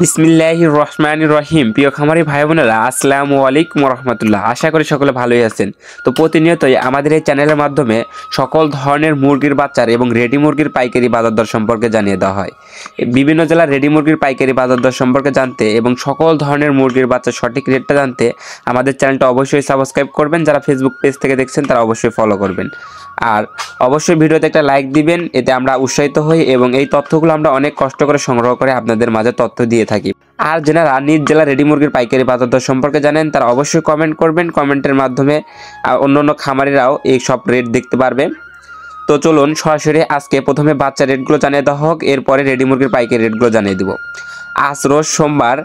বিসমিল্লাহির রহমানির রহিম। প্রিয় খামারি ভাই বোনেরা, আসসালামু আলাইকুম রহমতুল্লাহ। আশা করি সকলে ভালোই আছেন। তো প্রতিনিয়তই আমাদের এই চ্যানেলের মাধ্যমে সকল ধরনের মুরগির বাচ্চার এবং রেডি মুরগির পাইকারি বাজার দর সম্পর্কে জানিয়ে দেওয়া হয়। বিভিন্ন জেলার রেডি মুরগির পাইকারি বাজার দর সম্পর্কে জানতে এবং সকল ধরনের মুরগির বাচ্চার সঠিক রেটটা জানতে আমাদের চ্যানেলটা অবশ্যই সাবস্ক্রাইব করবেন। যারা ফেসবুক পেজ থেকে দেখছেন তারা অবশ্যই ফলো করবেন, আর অবশ্যই ভিডিওতে একটা লাইক দিবেন। এতে আমরা উৎসাহিত হই এবং এই তথ্যগুলো আমরা অনেক কষ্ট করে সংগ্রহ করে আপনাদের মাঝে তথ্য দিয়ে থাকি। আর যারা নিজ জেলা রেডি মুরগির পাইকারি বাজার দর সম্পর্কে জানেন তারা অবশ্যই কমেন্ট করবেন। কমেন্টের মাধ্যমে অন্য খামারিরাও এই সব রেট দেখতে পারবে। তো চলুন সরাসরি আজকে প্রথমে বাচ্চা রেটগুলো জানিয়ে দেওয়া হোক, এরপরে রেডি মুরগির পাইকারি রেটগুলো জানিয়ে দেব। আজ রোজ সোমবার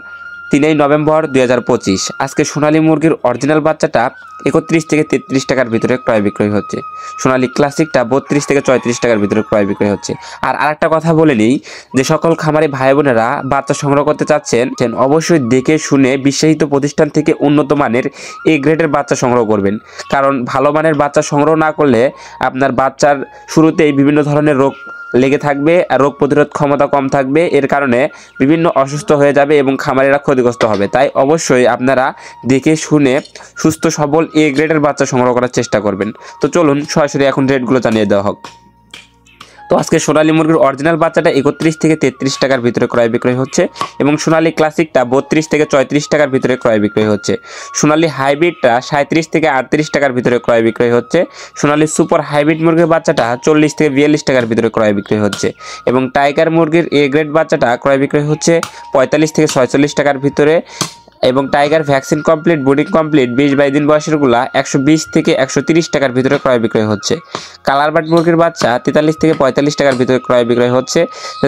3 নভেম্বর 2025। আজকে সোনালী মুরগির অরিজিনাল বাচ্চাটা 31 থেকে 33 টাকার ভিতরে ক্রয় বিক্রয় হচ্ছে। সোনালী ক্লাসিকটা 32 থেকে 34 টাকার ভিতরে ক্রয় বিক্রয় হচ্ছে। আর আরেকটা কথা বলে নিই, যে সকল খামারি ভাই বোনেরা বাচ্চা সংগ্রহ করতে চাচ্ছেন অবশ্যই দেখে শুনে বিশ্বাসিত প্রতিষ্ঠান থেকে উন্নত মানের এ গ্রেডের বাচ্চা সংগ্রহ করবেন। কারণ ভালো মানের বাচ্চা সংগ্রহ না করলে আপনার বাচ্চার শুরুতেই বিভিন্ন ধরনের রোগ লেগে থাকবে আর রোগ প্রতিরোধ ক্ষমতা কম থাকবে। এর কারণে বিভিন্ন অসুস্থ হয়ে যাবে এবং খামারিরা ক্ষতিগ্রস্ত হবে। তাই অবশ্যই আপনারা দেখে শুনে সুস্থ সবল এ গ্রেডের বাচ্চা সংগ্রহ করার চেষ্টা করবেন। তো চলুন সরাসরি এখন রেটগুলো জানিয়ে দেওয়া হোক। তো আজকে সোনালী মুরগির অরিজিনাল বাচ্চাটা 31 থেকে 33 টাকার ভিতরে ক্রয় বিক্রয় হচ্ছে এবং সোনালী ক্লাসিকটা 32 থেকে 34 টাকার ভিতরে ক্রয় বিক্রয় হচ্ছে। সোনালী হাইব্রিডটা 37 থেকে 38 টাকার ভিতরে ক্রয় বিক্রয় হচ্ছে। সোনালী সুপার হাইব্রিড মুরগির বাচ্চাটা 40 থেকে 42 টাকার ভিতরে ক্রয় বিক্রয় হচ্ছে এবং টাইগার মুরগির এ গ্রেড বাচ্চাটা ক্রয় বিক্রয় হচ্ছে 45 থেকে 46 টাকার ভিতরে এবং টাইগার ভ্যাকসিন কমপ্লিট বুডিং কমপ্লিট 20-22 দিন বয়সেরগুলা 120 থেকে 130 টাকার ভিতরে ক্রয় বিক্রয় হচ্ছে। কালার বাট মুরগির বাচ্চা 43 থেকে 45 টাকার ভিতরে ক্রয় বিক্রয় হচ্ছে।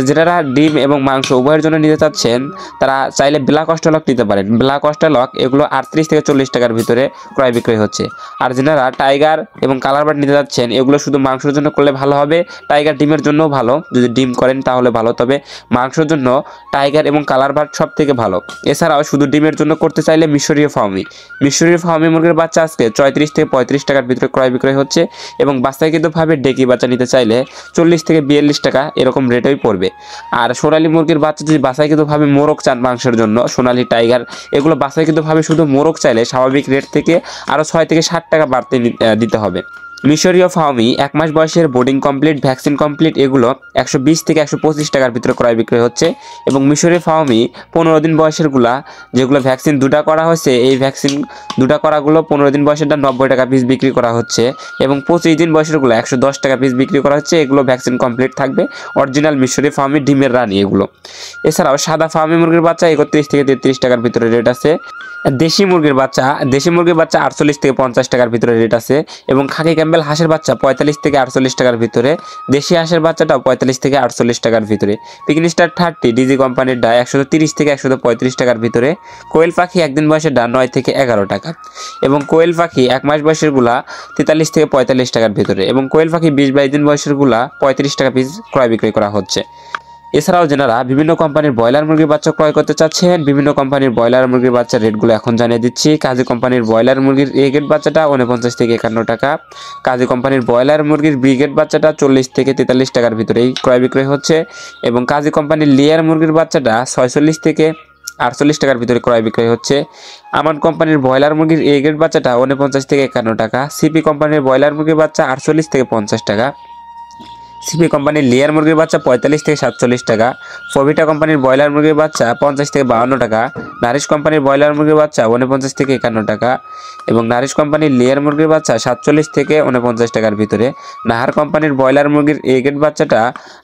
যারা ডিম এবং মাংস উভয়ের জন্য নিতে চাচ্ছেন তারা চাইলে ব্ল্যাক অস্ট্রেলক নিতে পারেন। ব্ল্যাক অস্ট্রেলক এগুলো 38 থেকে 40 টাকার ভিতরে ক্রয় বিক্রয় হচ্ছে। আর যারা টাইগার এবং কালার বাট নিতে যাচ্ছেন এগুলো শুধু মাংসের জন্য করলে ভালো হবে। টাইগার ডিমের জন্যও ভালো, যদি ডিম করেন তাহলে ভালো, তবে মাংসের জন্য টাইগার এবং কালার বাট সব থেকে ভালো। এছাড়াও শুধু ডিমের জন্য করতে চাইলে মিশরীয় ফার্মি মুরগির বাচ্চা আজকে 34 থেকে 35 টাকার ভিতরে ক্রয় বিক্রয় হচ্ছে এবং বাচ্চাকৃতভাবে ডেকি বাচ্চা নিতে চাইলে 40 থেকে 42 টাকা এরকম রেটেই পড়বে। আর সোনালী মুরগির বাচ্চা যদি বাচ্চাকৃতভাবে মোরগ চান মাংসের জন্য, সোনালী টাইগার এগুলো বাচ্চাকৃতভাবে শুধু মোরগ চাইলে স্বাভাবিক রেট থেকে আরও 6 থেকে 60 টাকা বাড়তে দিতে হবে। মিশরীয় ফার্মি 1 মাস বয়সের বোর্ডিং কমপ্লিট ভ্যাকসিন কমপ্লিট এগুলো 120 থেকে 125 টাকার ভিতরে ক্রয় বিক্রয় হচ্ছে এবং মিশরীয় ফার্মি 15 দিন বয়সেরগুলা যেগুলো ভ্যাকসিন 2টা করা হয়েছে, এই ভ্যাকসিন 2টা করাগুলো 15 দিন বয়সেরটা 90 টাকা পিস বিক্রি করা হচ্ছে এবং 25 দিন বয়সেরগুলো 110 টাকা পিস বিক্রি করা হচ্ছে। এগুলো ভ্যাকসিন কমপ্লিট থাকবে, অরিজিনাল মিশরীয় ফার্মি ডিমের রানী এগুলো। এছাড়াও সাদা ফার্মি মুরগির বাচ্চা 31 থেকে 33 টাকার ভিতরে রেট আছে। দেশি মুরগির বাচ্চা 48 থেকে 50 টাকার ভিতরে রেট আছে এবং খাকি ক্যাম্বেল হাঁসের বাচ্চা 45 থেকে 48 টাকার ভিতরে। দেশি হাঁসের বাচ্চাটাও 45 থেকে 48 টাকার ভিতরে। পিকন স্টার 30 ডিজি কোম্পানির ডা 130 থেকে 135 টাকার ভিতরে। কোয়েল পাখি একদিন বয়সের ডা 9 থেকে 11 টাকা এবং কোয়েল পাখি 1 মাস বয়সের গুলা 43 থেকে 45 টাকার ভিতরে এবং কোয়েল পাখি 20-22 দিন বয়সের গুলা 35 টাকা পিস ক্রয় বিক্রয় করা হচ্ছে। এছাড়াও যারা বিভিন্ন কোম্পানির ব্রয়লার মুরগির বাচ্চা ক্রয় করতে চাচ্ছেন, বিভিন্ন কোম্পানির ব্রয়লার মুরগির বাচ্চার রেটগুলো এখন জানিয়ে দিচ্ছি। কাজী কোম্পানির ব্রয়লার মুরগির এ গ্রেড বাচ্চাটা 49 থেকে 51 টাকা। কাজী কোম্পানির ব্রয়লার মুরগির বি গ্রেড বাচ্চাটা 40 থেকে 43 টাকার ভিতরেই ক্রয় বিক্রয় হচ্ছে এবং কাজী কোম্পানির লেয়ার মুরগির বাচ্চাটা 46 থেকে 48 টাকার ভিতরে ক্রয় বিক্রয় হচ্ছে। আমান কোম্পানির ব্রয়লার মুরগির এ গ্রেড বাচ্চাটা 49 থেকে 51 টাকা। সিপি কোম্পানির ব্রয়লার মুরগির বাচ্চা 48 থেকে 50 টাকা। সিপি কোম্পানির লেয়ার মুরগির বাচ্চা 45 থেকে 47 টাকা। ফভিটা কোম্পানির ব্রয়লার মুরগির বাচ্চা 50 থেকে 52 টাকা। নারিশ কোম্পানির ব্রয়লার মুরগির বাচ্চা 49 থেকে 51 টাকা এবং নারিশ কোম্পানির লেয়ার মুরগির বাচ্চা 47 থেকে 49 টাকার ভিতরে। নাহার কোম্পানির ব্রয়লার মুরগির এ গ্রেড বাচ্চাটা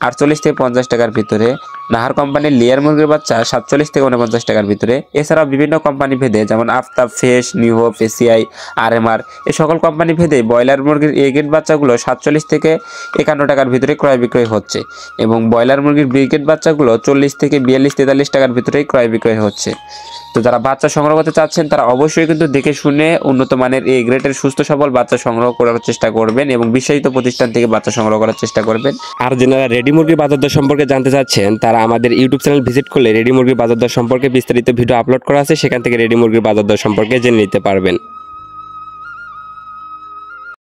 48 থেকে 50 টাকার ভিতরে। নাহার কোম্পানির লেয়ার মুরগির বাচ্চা 47 থেকে 49 টাকার ভিতরে। এছাড়াও বিভিন্ন কোম্পানি ভেদে যেমন Aftab, Face, New Hope, ACI, RMR এই সকল কোম্পানি ভেদে ব্রয়লার মুরগির এ গ্রেড বাচ্চাগুলো 47 থেকে 51 টাকার ভিতরে ক্রয় বিক্রয় হচ্ছে এবং ব্রয়লার মুরগির বি গ্রেড বাচ্চাগুলো 40 থেকে 42-43 টাকার ভিতরেই ক্রয় বিক্রয় হচ্ছে। তো যারা বাচ্চা সংগ্রহ করতে চাচ্ছেন তারা অবশ্যই কিন্তু দেখে শুনে উন্নত মানের এ গ্রেডের সুস্থ সবল বাচ্চা সংগ্রহ করার চেষ্টা করবেন এবং বিশ্বাসিত প্রতিষ্ঠান থেকে বাচ্চা সংগ্রহ করার চেষ্টা করবেন। আর যারা রেডি মুরগির বাজার দর সম্পর্কে জানতে চাচ্ছেন তারা আমাদের ইউটিউব চ্যানেল ভিজিট করলে রেডি মুরগির বাজার দর সম্পর্কে বিস্তারিত ভিডিও আপলোড করা আছে, সেখান থেকে রেডি মুরগির বাজার দর সম্পর্কে জেনে নিতে পারবেন।